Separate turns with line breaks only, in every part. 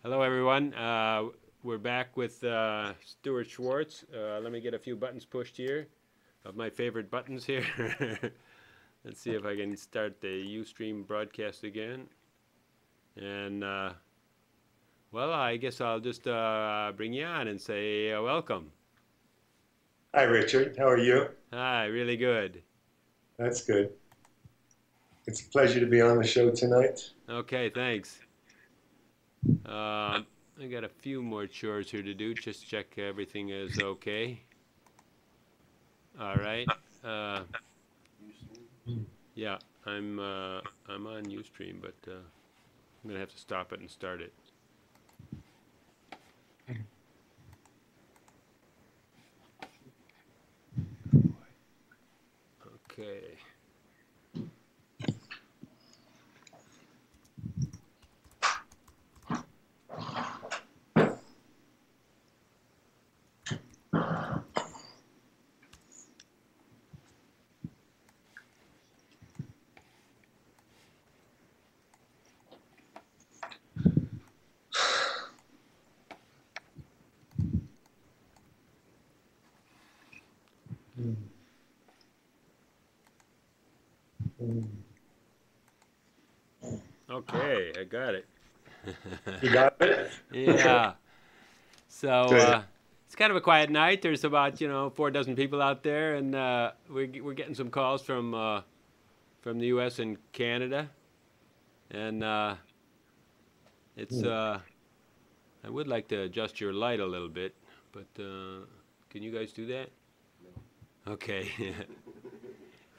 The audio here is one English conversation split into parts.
Hello, everyone. We're back with Stuart Schwartz. Let me get a few buttons pushed here of my favorite buttons here. Let's see if I can start the Ustream broadcast again. And, well, I guess I'll just bring you on and say welcome.
Hi, Richard. How are you?
Hi, really good.
That's good. It's a pleasure to be on the show tonight.
Okay, thanks. I got a few more chores here to do. Just check everything is okay. All right. Uh, yeah, I'm on Ustream, but I'm gonna have to stop it and start it. Okay. Okay, I got it.
You got it?
Yeah. So
Good.
it's kind of a quiet night. There's about 4 dozen people out there, and we're getting some calls from the U.S. and Canada, and it's I would like to adjust your light a little bit, but can you guys do that? Okay.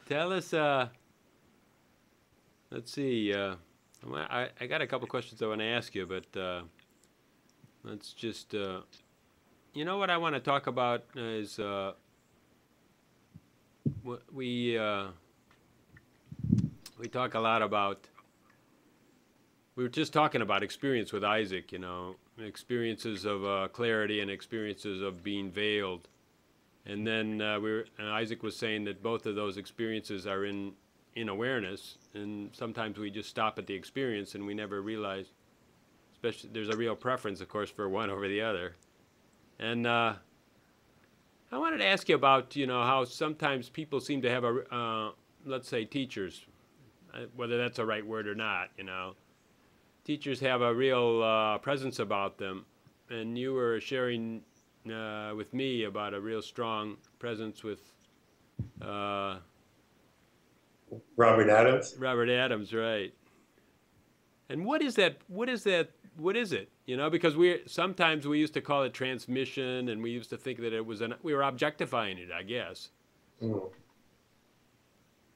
Tell us. Let's see. I got a couple questions I want to ask you, but let's just. What I want to talk about is we talk a lot about. We were just talking about experience with Isaac. Experiences of clarity and experiences of being veiled, and then and Isaac was saying that both of those experiences are in awareness, and sometimes we just stop at the experience and we never realize. Especially, there's a real preference, of course, for one over the other. And I wanted to ask you about, how sometimes people seem to have let's say teachers, whether that's a right word or not, teachers have a real presence about them. And you were sharing with me about a real strong presence with
Robert Adams.
Robert Adams, right? And what is that? What is that? What is it? Because sometimes we used to call it transmission, and we used to think that it was we were objectifying it, I guess.
Mm.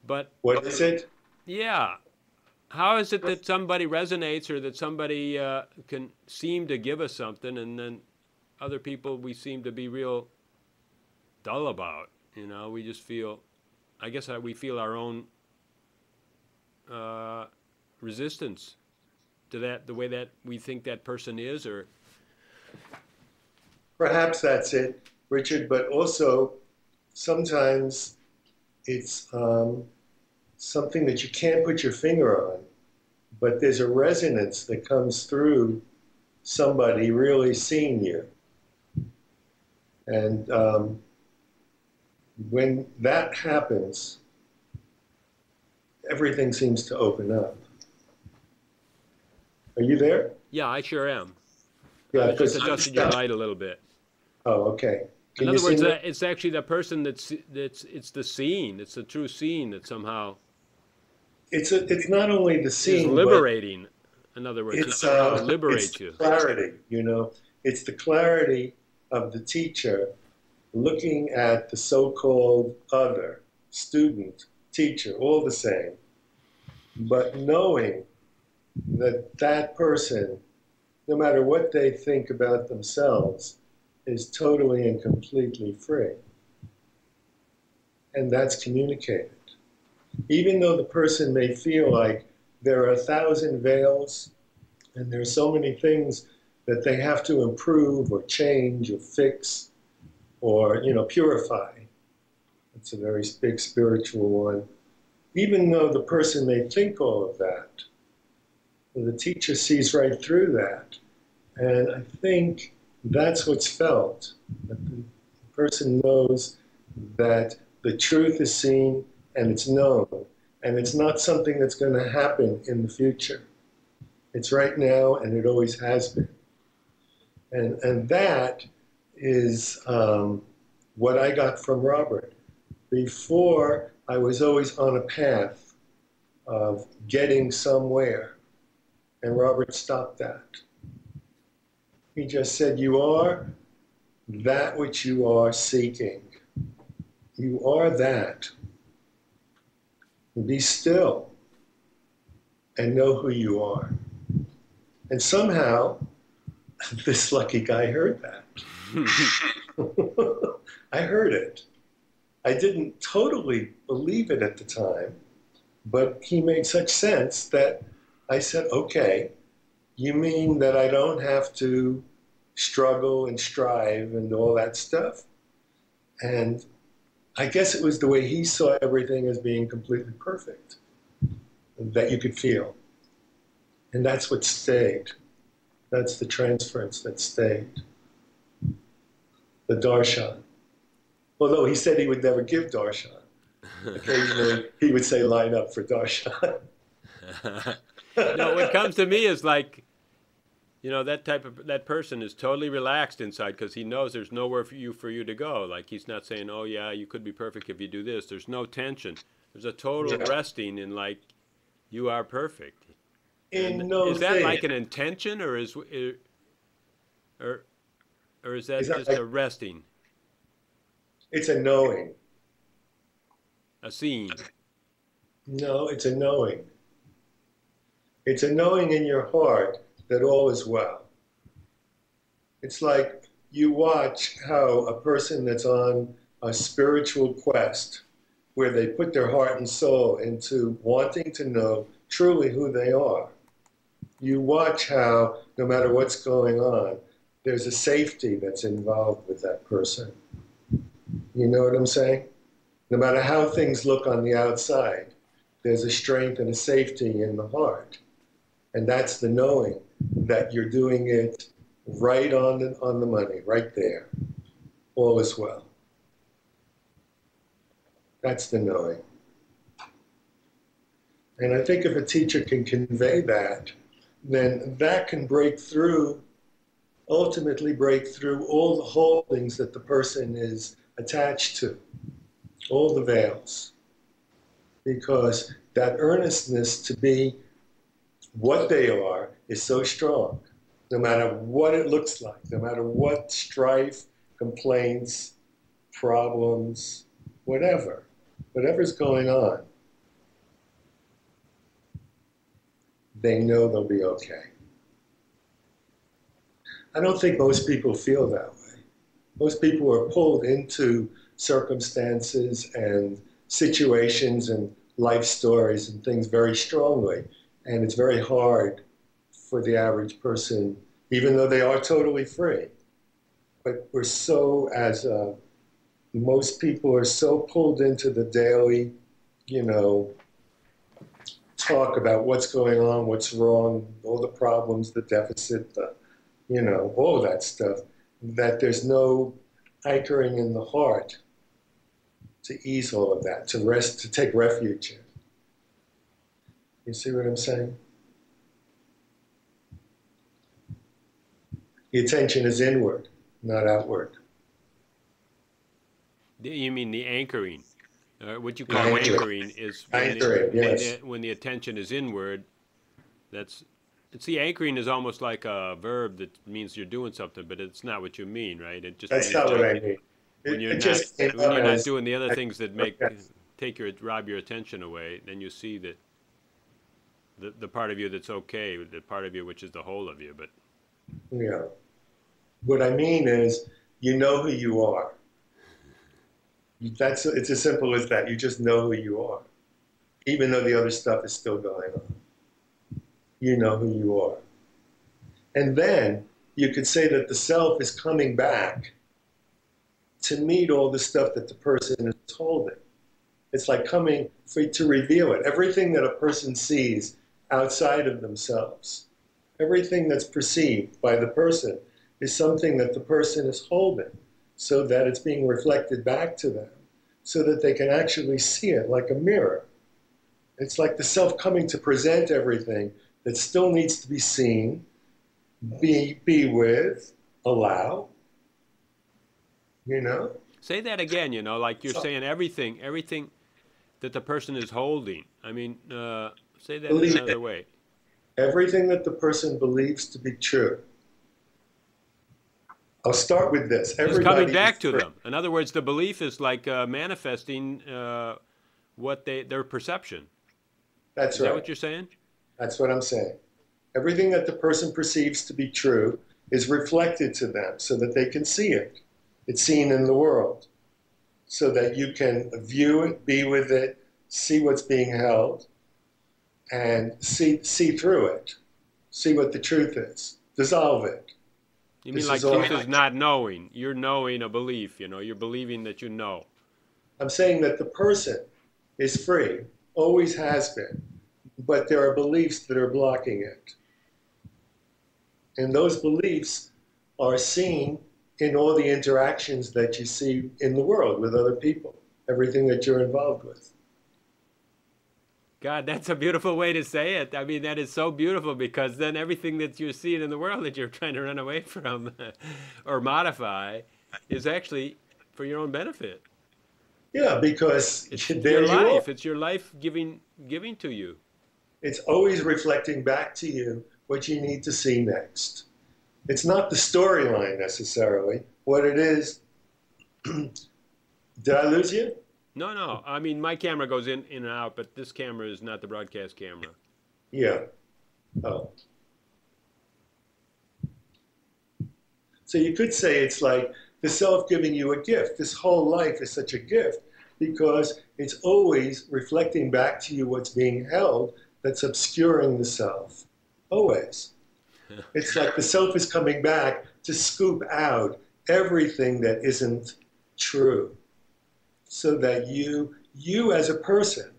But
What is it?
yeah, how is it that somebody resonates, or that somebody can seem to give us something, and then other people we seem to be real dull about? We just feel, I guess, we feel our own resistance to that, the way that we think that person is, or
Perhaps that's it, Richard, but also sometimes it's something that you can't put your finger on, but there's a resonance that comes through somebody really seeing you. And when that happens, everything seems to open up. Are you there?
yeah, I sure am. I
Yeah,
was just
because
adjusting your light a little bit.
oh, okay.
In
Can you
other
see
words,
me?
it's actually the person that's it's the scene. It's the true scene that somehow
It's not only the
is
seeing, but
liberating. In other words, it
it's
somehow
it's
liberates
the
you.
clarity. It's the clarity of the teacher looking at the so-called other student, teacher, all the same, but knowing that that person, no matter what they think about themselves, is totally and completely free, and that's communicated. Even though the person may feel like there are 1,000 veils and there are so many things that they have to improve or change or fix or purify. It's a very big spiritual one. Even though the person may think all of that, the teacher sees right through that And I think that's what's felt. That the person knows that the truth is seen and it's known. And it's not something that's going to happen in the future. It's right now and it always has been. And that is what I got from Robert. Before, I was always on a path of getting somewhere. And Robert stopped that. He just said, you are that which you are seeking. You are that. Be still and know who you are. And somehow, this lucky guy heard that. I heard it. I didn't totally believe it at the time, but he made such sense that I said, okay, you mean that I don't have to struggle and strive and all that stuff? And I guess it was the way he saw everything as being completely perfect that you could feel. And that's what stayed. That's the transference that stayed. The darshan. Although he said he would never give darshan. Occasionally he would say, line up for darshan.
No, what comes to me is like, you know, that person is totally relaxed inside because he knows there's nowhere for you to go. Like he's not saying, oh yeah, you could be perfect if you do this. There's no tension. There's a total resting in like, you are perfect. Is that like an intention, or is that just like a resting?
It's a knowing.
A seeing.
No, it's a knowing. It's a knowing in your heart that all is well. It's like you watch how a person that's on a spiritual quest, where they put their heart and soul into wanting to know truly who they are. You watch how, no matter what's going on, there's a safety that's involved with that person. You know what I'm saying? No matter how things look on the outside, there's a strength and a safety in the heart. And that's the knowing that you're doing it right on the money, right there. All is well. That's the knowing. And I think if a teacher can convey that, then that can ultimately break through all the holdings that the person is attached to, all the veils. Because that earnestness to be what they are is so strong, no matter what it looks like, no matter what strife, complaints, problems, whatever's going on, they know they'll be okay. I don't think most people feel that way. Most people are pulled into circumstances and situations and life stories and things very strongly. And it's very hard for the average person, even though they are totally free. But we're so, most people are so pulled into the daily, talk about what's going on, what's wrong, all the problems, the deficit, all that stuff, that there's no anchoring in the heart to ease all of that, to rest, to take refuge in. You see what I'm saying? The attention is inward, not outward.
You mean the anchoring? What you call anchoring is when the attention is inward. Anchoring is almost like a verb that means you're doing something, but it's not what you mean, right? It just
That's not what I mean.
When you're not doing the other things that rob your attention away, then you see that the part of you that's okay, the part of you which is the whole of you. But
yeah, what I mean is, you know who you are. It's as simple as that. You just know who you are, even though the other stuff is still going on. You know who you are. And then you could say that the self is coming back to meet all the stuff that the person is holding. It's like coming to reveal it. Everything that a person sees outside of themselves, Everything that's perceived by the person is something that the person is holding so that it's being reflected back to them so that they can actually see it like a mirror. It's like the self coming to present everything that still needs to be seen, be with, allow, you know?
Say that again, like you're
So
saying everything that the person is holding. I mean, say that in
believe
another way.
everything that the person believes to be true. I'll start with this.
Is coming
Everybody
back
is
to
free.
them. In other words, the belief is like manifesting what their perception.
That's
Is that
right.
what you're saying?
That's what I'm saying. Everything that the person perceives to be true is reflected to them so that they can see it. It's seen in the world so that you can view it, be with it, see what's being held, and see through it, see what the truth is, dissolve it.
You mean
This
like
is all.
truth is not knowing? You're knowing a belief. You're believing that you know.
I'm saying that the person is free, always has been, but there are beliefs that are blocking it. And those beliefs are seen in all the interactions that you see in the world with other people, everything that you're involved with.
God, that's a beautiful way to say it. I mean, that is so beautiful because then everything that you're seeing in the world that you're trying to run away from or modify is actually for your own benefit.
Yeah, because
It's your
there you are.
life. It's your life giving to you.
It's always reflecting back to you what you need to see next. It's not the storyline necessarily. What it is, did I lose you?
No, no. I mean, my camera goes in and out, but this camera is not the broadcast camera.
Yeah. Oh. So you could say it's like the self giving you a gift. This whole life is such a gift because it's always reflecting back to you what's being held that's obscuring the self. Always. It's like the self is coming back to scoop out everything that isn't true so that you as a person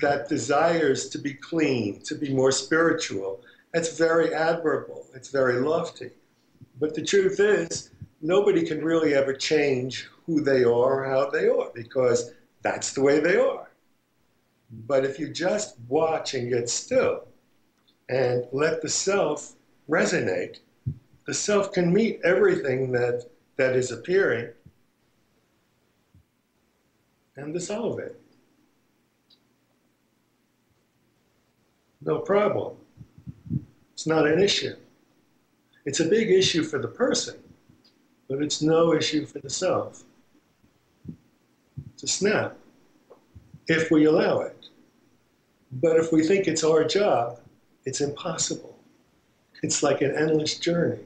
that desires to be clean, to be more spiritual, that's very admirable. It's very lofty. But the truth is, nobody can really ever change who they are or how they are because that's the way they are. But if you just watch and get still and let the self resonate, the self can meet everything that is appearing and dissolve it. No problem. It's not an issue. It's a big issue for the person, but it's no issue for the self. It's a snap, if we allow it. But if we think it's our job, it's impossible. It's like an endless journey,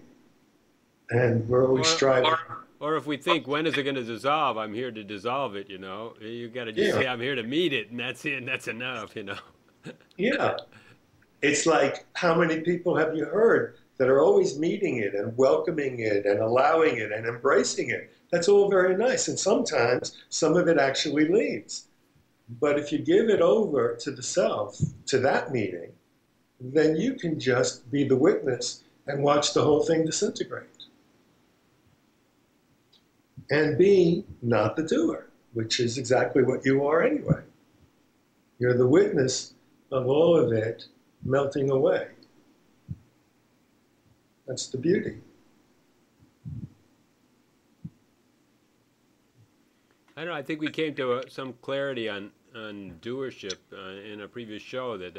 and we're always
Or
striving.
or if we think, when is it going to dissolve? I'm here to dissolve it. You got to just
Yeah,
say, I'm here to meet it, and that's it. And that's enough.
yeah. It's like, how many people have you heard that are always meeting it and welcoming it and allowing it and embracing it? That's all very nice. And sometimes some of it actually leaves. But if you give it over to the self, to that meeting, then you can just be the witness and watch the whole thing disintegrate. And be not the doer, which is exactly what you are anyway. You're the witness of all of it melting away. That's the beauty.
I don't know. I think we came to some clarity on doership in a previous show that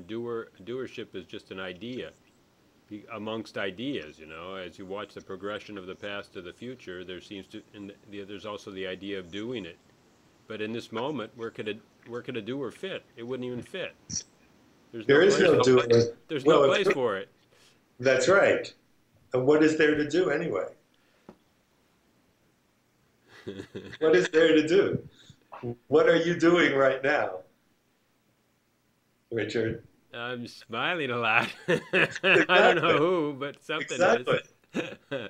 doership is just an idea amongst ideas. As you watch the progression of the past to the future, there seems to and there's also the idea of doing it. But in this moment, where could a doer fit? It wouldn't even fit. There's no
There is
place.
no doer.
There's no
Well,
place for it.
that's right. And what is there to do anyway? What is there to do? What are you doing right now, Richard?
I'm smiling a lot. I don't know
Exactly.
who, but something
Exactly.
is.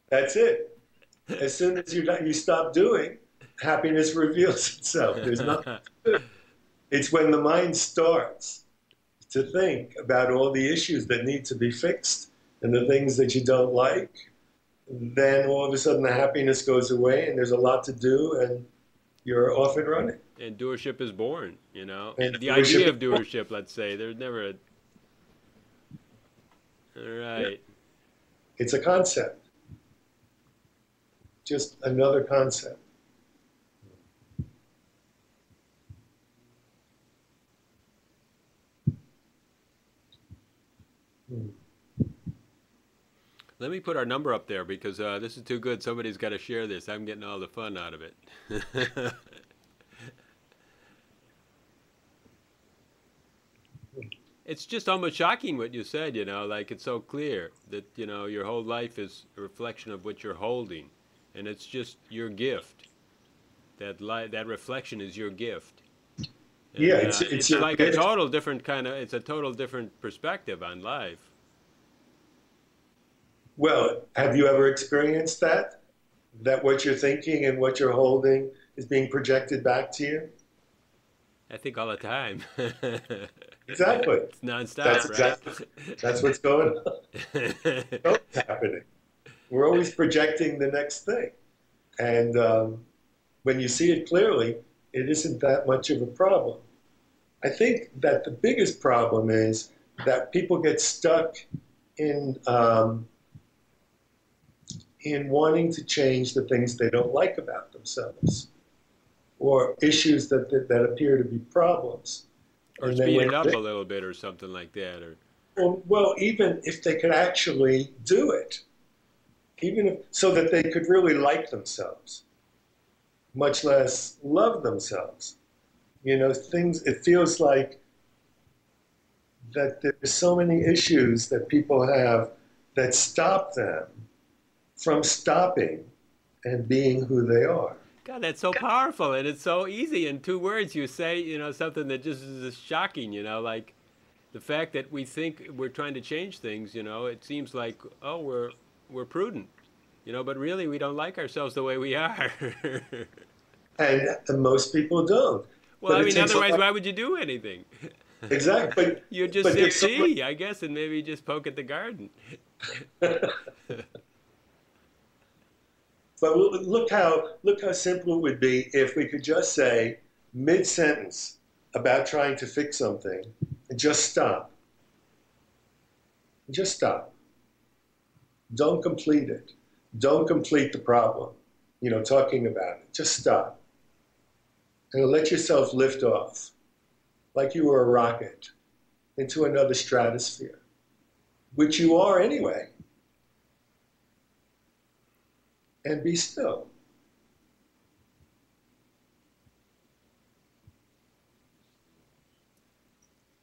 That's it. As soon as you stop doing, happiness reveals itself. There's nothing to do. It's when the mind starts to think about all the issues that need to be fixed and the things that you don't like, then all of a sudden the happiness goes away and there's a lot to do and you're off and running.
And doership is born, you know.
And
The
doership,
idea of doership, let's say, there's never a. All right.
it's a concept, just another concept. Hmm.
Let me put our number up there because this is too good. Somebody's got to share this. I'm getting all the fun out of it. It's just almost shocking what you said, you know, like it's so clear that, you know, your whole life is a reflection of what you're holding. And it's just your gift. That reflection is your gift. And,
Yeah, it's
it's
your
like a
gift.
total different kind of, it's a total different perspective on life.
Well, have you ever experienced that? That what you're thinking and what you're holding is being projected back to you?
I think all the time.
Exactly.
It's
That's
nonstop, right?
exactly that's what's going on. What's happening? We're always projecting the next thing, and when you see it clearly, it isn't that much of a problem. I think that the biggest problem is that people get stuck in um, in wanting to change the things they don't like about themselves or issues that appear to be problems.
Or
And then
speed
when
it up
they,
a little bit or something like that. Or
well, even if they could actually do it, even if, so that they could really like themselves, much less love themselves. You know, things, it feels like that there's so many issues that people have that stop them from stopping and being who they are.
God, that's so powerful and it's so easy. In 2 words, you say, you know, something that just is shocking, you know, like the fact that we think we're trying to change things, you know, it seems like, oh, we're prudent, you know, but really we don't like ourselves the way we are.
And most people don't.
Well,
But
I
it
mean,
takes a
otherwise,
lot,
why would you do anything?
exactly.
You just
But
sip
there's so much,
tea, I guess, and maybe just poke at the garden.
but look how simple it would be if we could just say mid sentence about trying to fix something and just stop. Just stop. Don't complete it. Don't complete the problem. You know, talking about it. Just stop and let yourself lift off like you were a rocket into another stratosphere, which you are anyway, and be still.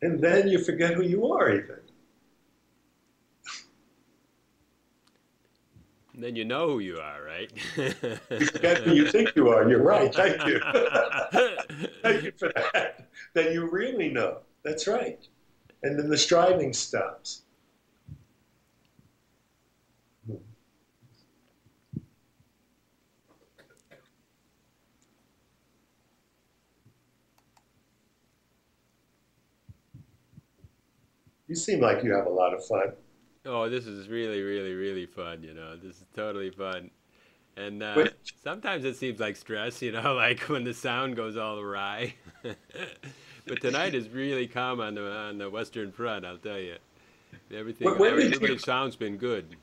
And then you forget who you are, even.
And then you know who you are, right?
You forget who you think you are. You're right. Thank you. Thank you for that. Then you really know. That's right. And then the striving stops. You seem like you have a lot of fun.
Oh, this is really, really, really fun, you know. This is totally fun. And
What,
sometimes it seems like stress, you know, like when the sound goes all awry. But tonight is really calm on the Western Front, I'll tell you. Everything,
when did you?
everybody's sound's been good.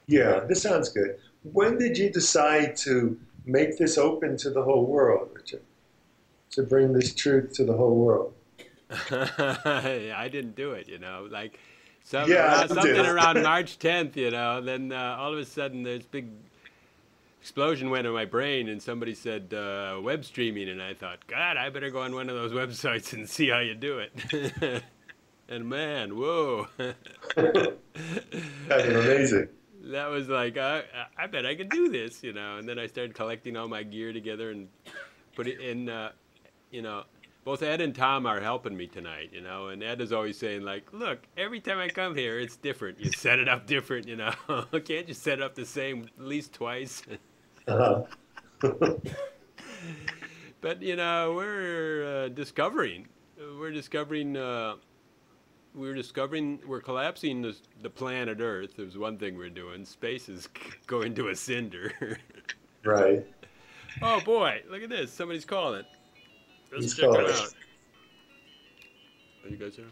Yeah, this sounds good. When did you decide to make this open to the whole world, Richard? To bring this truth to the whole world?
I didn't do it, you know, like
Yeah, you
something
did.
around March 10th, you know. Then all of a sudden, this big explosion went in my brain, and somebody said web streaming, and I thought, God, I better go on one of those websites and see how you do it. And man, whoa,
Kind of amazing.
that was like, I bet I could do this, you know. And then I started collecting all my gear together and put it in, you know. Both Ed and Tom are helping me tonight, you know, and Ed is always saying, like, look, every time I come here, it's different. You set it up different, you know. Can't you set it up the same at least twice?
Uh-huh.
But, you know, we're discovering we're discovering we're collapsing the planet Earth. There's one thing we're doing. Space is going to a cinder.
Right.
Oh boy, look at this. Somebody's calling. Let's
He's
check them
calling.
out. Are you guys there?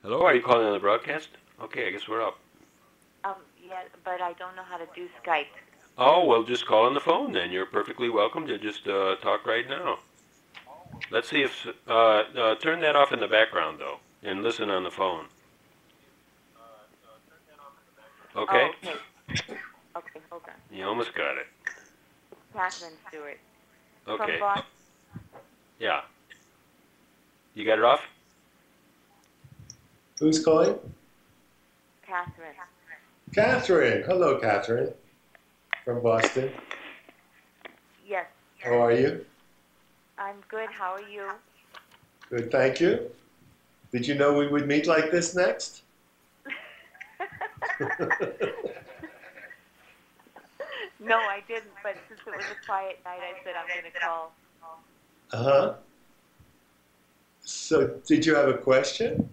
Hello?
Oh, are you calling on the broadcast? Okay, I guess we're up.
Yeah, but I don't know how to do Skype.
Oh, well, just call on the phone then. You're perfectly welcome to just talk right now. Let's see if... turn that off in the background, though, and listen on the phone. Okay?
Oh, okay. Okay, hold on.
You almost got it.
Catherine Stewart.
Okay.
From Boston.
Yeah. You got it off?
Who's calling?
Catherine.
Catherine. Hello, Catherine. From Boston.
Yes.
How are you?
I'm good. How are you?
Good, thank you. Did you know we would meet like this next?
No, I didn't, but since it was a quiet night, I said I'm going to call.
Uh-huh. So, did you have a question?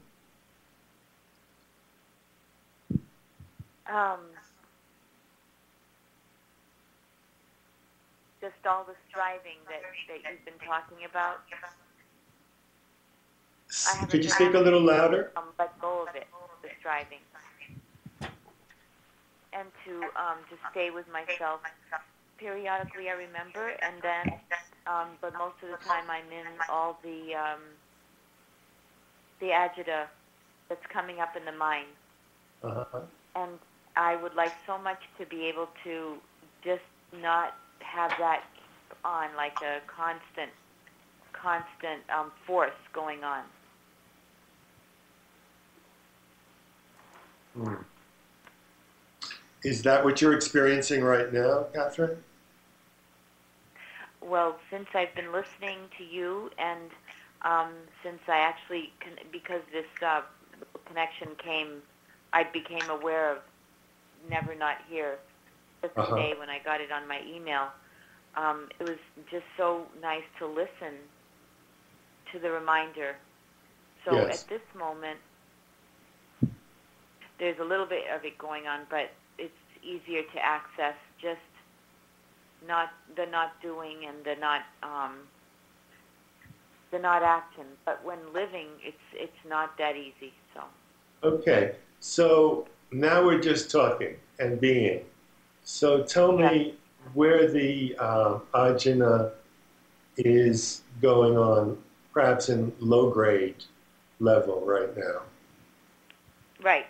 Just all the striving that you've been talking about.
Could you speak a little louder?
Let go of it, the striving. And to just stay with myself. Periodically I remember, and then, but most of the time I'm in all the agita that's coming up in the mind.
Uh-huh.
And I would like so much to be able to just not have that on, like a constant force going on.
Hmm. Is that what you're experiencing right now, Catherine?
Well, since I've been listening to you, and since I actually, because this connection came, I became aware of Never Not Here just today when I got it on my email. It was just so nice to listen to the reminder. So
yes.
At this moment, there's a little bit of it going on, but it's easier to access just not doing and the not action. But when living, it's not that easy. So.
Okay, so now we're just talking and being. So tell me where the ajna is going on, perhaps in low grade level right now.
Right.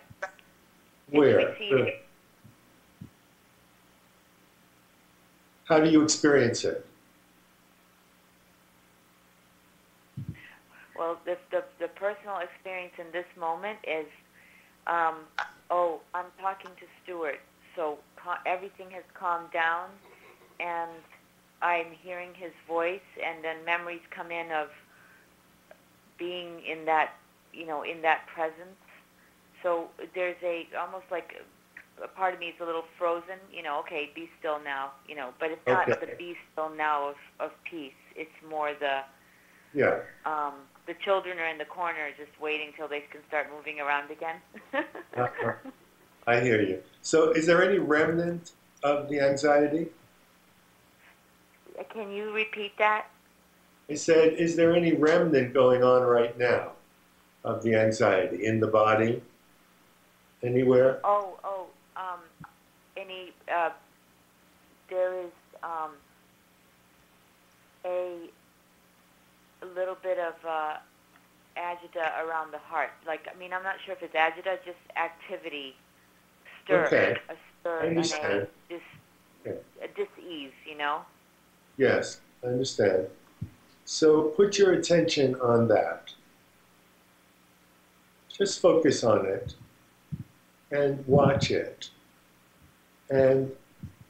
Where? How do you experience it?
Well, the personal experience in this moment is, I'm talking to Stuart, so everything has calmed down, and I'm hearing his voice, and then memories come in of being in that, in that presence. So there's almost like a part of me is a little frozen, okay, be still now, but it's not the be still now of peace. It's more the children are in the corner just waiting till they can start moving around again.
I hear you. So is there any remnant of the anxiety?
Can you repeat that?
I said, is there any remnant going on right now of the anxiety in the body? Anywhere?
There is a little bit of agita around the heart. I'm not sure if it's agita, just activity, stir, a stir,
I understand.
and a dis-ease,
Yes, I understand. So put your attention on that. Just focus on it and watch it. And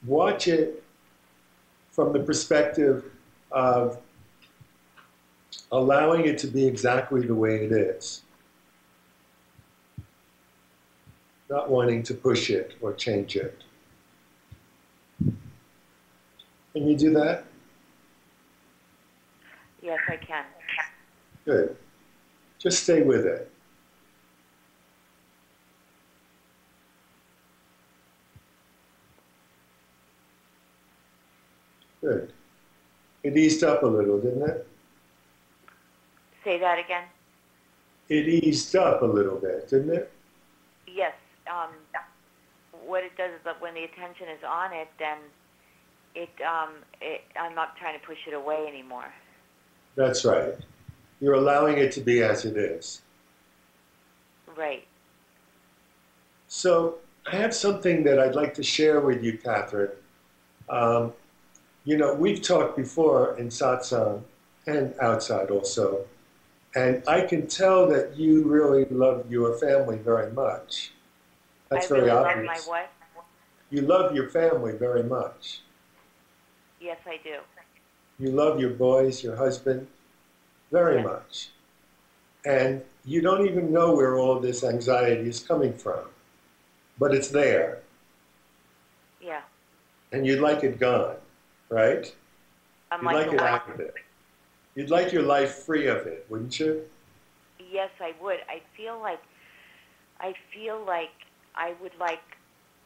watch it from the perspective of allowing it to be exactly the way it is. Not wanting to push it or change it. Can you do that?
Yes, I can.
Good. Just stay with it. Good. It eased up a little, didn't it?
Say that again.
It eased up a little bit, didn't it?
Yes. What it does is that when the attention is on it, then I'm not trying to push it away anymore.
That's right. You're allowing it to be as it is.
Right.
So I have something that I'd like to share with you, Catherine. You know, we've talked before in satsang and outside also, and I can tell that you really love your family very much. That's
I really
very
love
obvious.
my what?
You love your family very much.
Yes, I do.
You love your boys, your husband, very
Yes.
much. And you don't even know where all this anxiety is coming from, but it's there,
Yeah.
and you'd like it gone, right?
I'm
You'd
like
like
the
it
one.
out of it. You'd like your life free of it, wouldn't you?
Yes, I would. I feel like I would like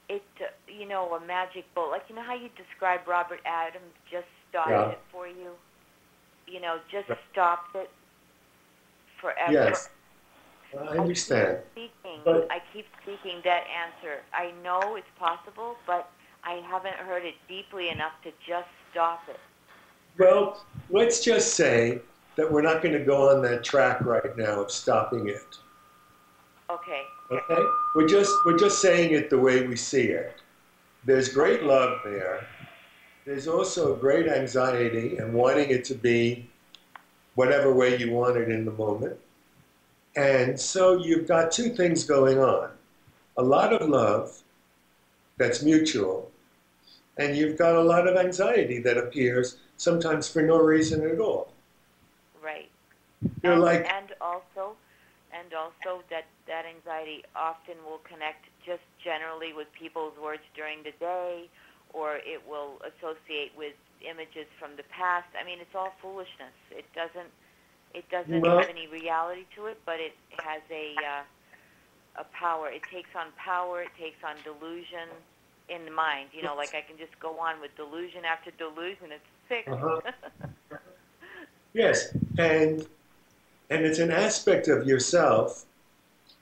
it to, you know, a magic bullet. Like, you know how you describe Robert Adams just stopped
Yeah.
it for you? You know, just stopped it forever.
Yes, I understand. But
I keep seeking that answer. I know it's possible, but I haven't heard it deeply enough to just stop it.
well, let's just say that we're not going to go on that track right now of stopping it.
Okay.
Okay? We're just saying it the way we see it. There's great love there. There's also great anxiety and wanting it to be whatever way you want it in the moment. And so you've got two things going on. A lot of love that's mutual, and you've got a lot of anxiety that appears sometimes for no reason at all.
Right.
You're like,
and also that anxiety often will connect just generally with people's words during the day, or it will associate with images from the past. I mean, it's all foolishness. It doesn't
Well-
have any reality to it, but it has a power. It takes on power. It takes on delusion in the mind. You know, like I can just go on with delusion after delusion. It's sick.
yes, and it's an aspect of yourself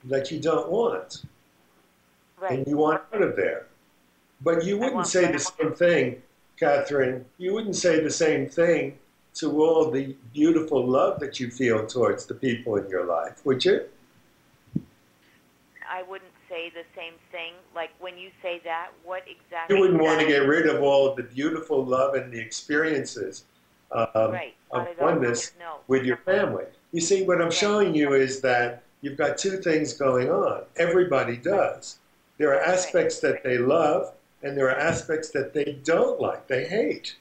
that you don't want,
Right.
and you want out of there. But you wouldn't
want
say
that.
the same thing, Catherine. You wouldn't say the same thing to all the beautiful love that you feel towards the people in your life, would you?
I wouldn't say the same thing. Like when you say that, what exactly?
You wouldn't want to get rid of all of the beautiful love and the experiences
Right.
of
Not at all.
oneness
No.
with your family. You see, what I'm
Right.
showing you is that you've got two things going on. Everybody does. There are aspects that they love, and there are aspects that they don't like, they hate.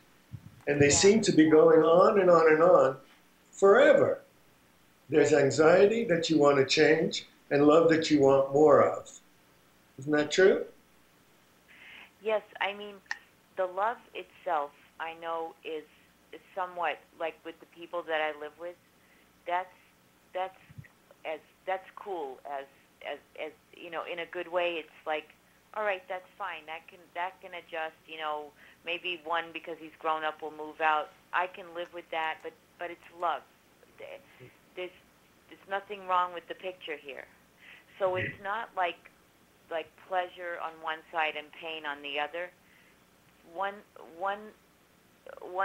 And they
Yeah.
seem to be going on and on and on forever. There's
Right.
anxiety that you want to change and love that you want more of. Isn't that true?
Yes, I mean, the love itself, I know, is somewhat like with the people that I live with. That's cool as you know, in a good way. It's like, all right, that's fine. That can adjust. You know, maybe one because he's grown up will move out. I can live with that, but it's love. There's nothing wrong with the picture here. So it's not like pleasure on one side and pain on the other. One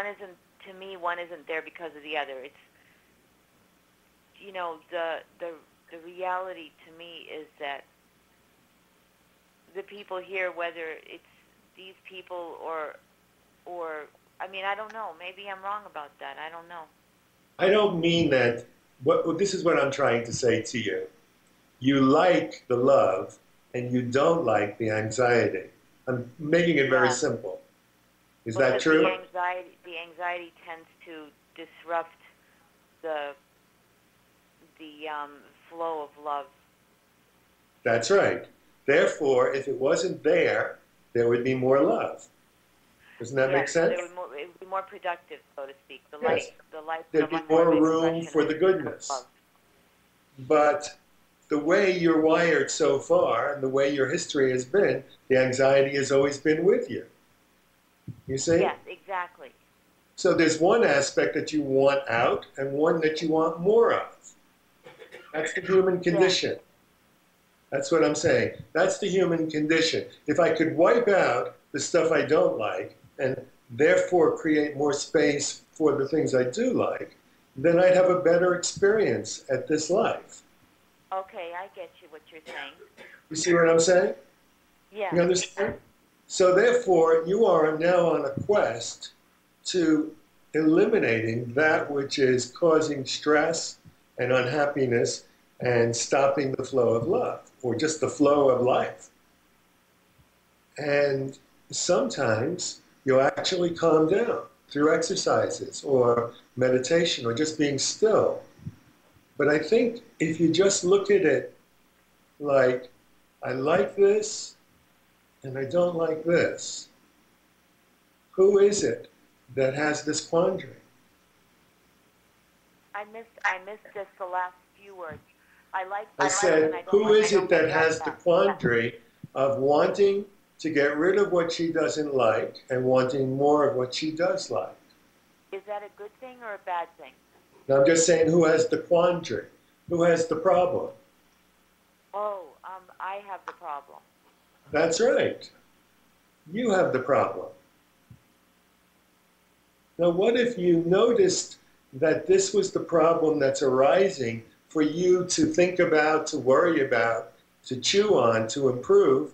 isn't, to me, one isn't there because of the other. It's, you know, the reality to me is that the people here, whether it's these people or I mean, I don't know. Maybe I'm wrong about that. I don't know.
I don't mean that. This is what I'm trying to say to you. You like the love, and you don't like the anxiety. I'm making it very
Yeah.
simple. Is
Well,
that true?
The anxiety tends to disrupt the flow of love.
That's right. Therefore, if it wasn't there, there would be more love. Doesn't that make
Yes,
sense?
it would be more productive, so to speak. The
Yes.
life
There'd be
would
more
the
room
expression
for
of
the goodness.
love.
But the way you're wired so far and the way your history has been, the anxiety has always been with you. You see?
Yes, exactly.
So there's one aspect that you want out and one that you want more of. That's the human condition.
Yes.
That's what I'm saying. That's the human condition. If I could wipe out the stuff I don't like and therefore create more space for the things I do like, then I'd have a better experience at this life.
Okay, I get you what you're saying.
You see what I'm saying?
Yeah.
You understand? So therefore, you are now on a quest to eliminating that which is causing stress and unhappiness and stopping the flow of love or just the flow of life. And sometimes you'll actually calm down through exercises or meditation or just being still. But I think if you just look at it like, I like this and I don't like this, who is it that has this quandary?
I missed just the last few words.
I said, who is it that has the quandary of wanting to get rid of what she doesn't like and wanting more of what she does like?
Is that a good thing or a bad thing?
Now I'm just saying, who has the quandary? Who has the problem?
Oh, I have the problem.
That's right. You have the problem. Now, what if you noticed that this was the problem that's arising for you to think about, to worry about, to chew on, to improve,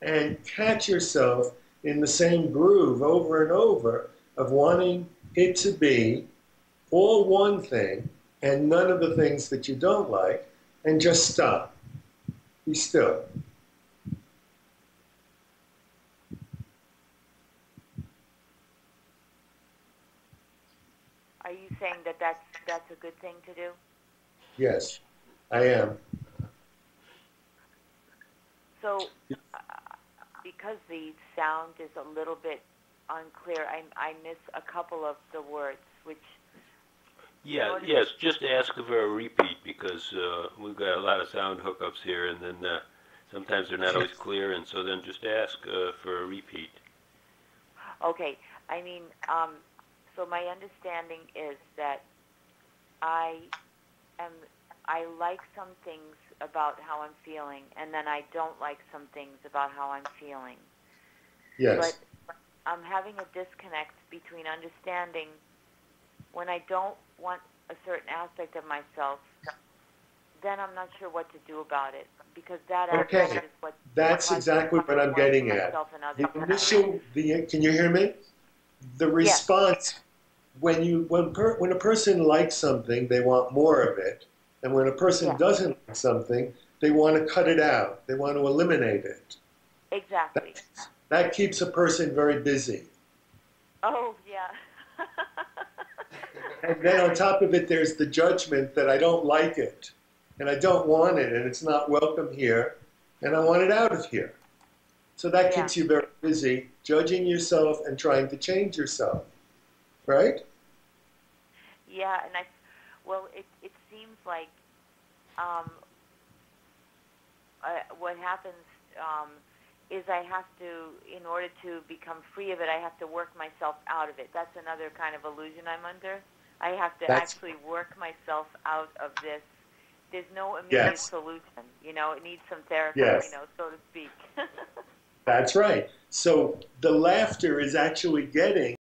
and catch yourself in the same groove over and over of wanting it to be all one thing and none of the things that you don't like, and just stop. Be still.
Are you saying that that's a good thing to do?
Yes, I am.
So, because the sound is a little bit unclear, I miss a couple of the words, which...
Yeah, yes, just ask for a repeat because we've got a lot of sound hookups here, and then sometimes they're not always clear, and so then just ask for a repeat.
Okay, I mean, so my understanding is that I like some things about how I'm feeling, and then I don't like some things about how I'm feeling.
Yes.
But I'm having a disconnect between understanding when I don't want a certain aspect of myself, then I'm not sure what to do about it, because that aspect is what...
That's exactly what I'm getting at. Can you hear me? The response, yes. when a person likes something, they want more of it. And when a person doesn't like something, they want to cut it out. They want to eliminate it.
Exactly.
That keeps a person very busy.
Oh, yeah.
And then on top of it, there's the judgment that I don't like it, and I don't want it, and it's not welcome here, and I want it out of here. So that keeps you very busy, judging yourself and trying to change yourself, right?
Yeah, and it seems like what happens is I have to, in order to become free of it, I have to work myself out of it. That's another kind of illusion I'm under. I have to actually work myself out of this. There's no immediate solution. You know, it needs some therapy, so to speak.
That's right. So the laughter is actually getting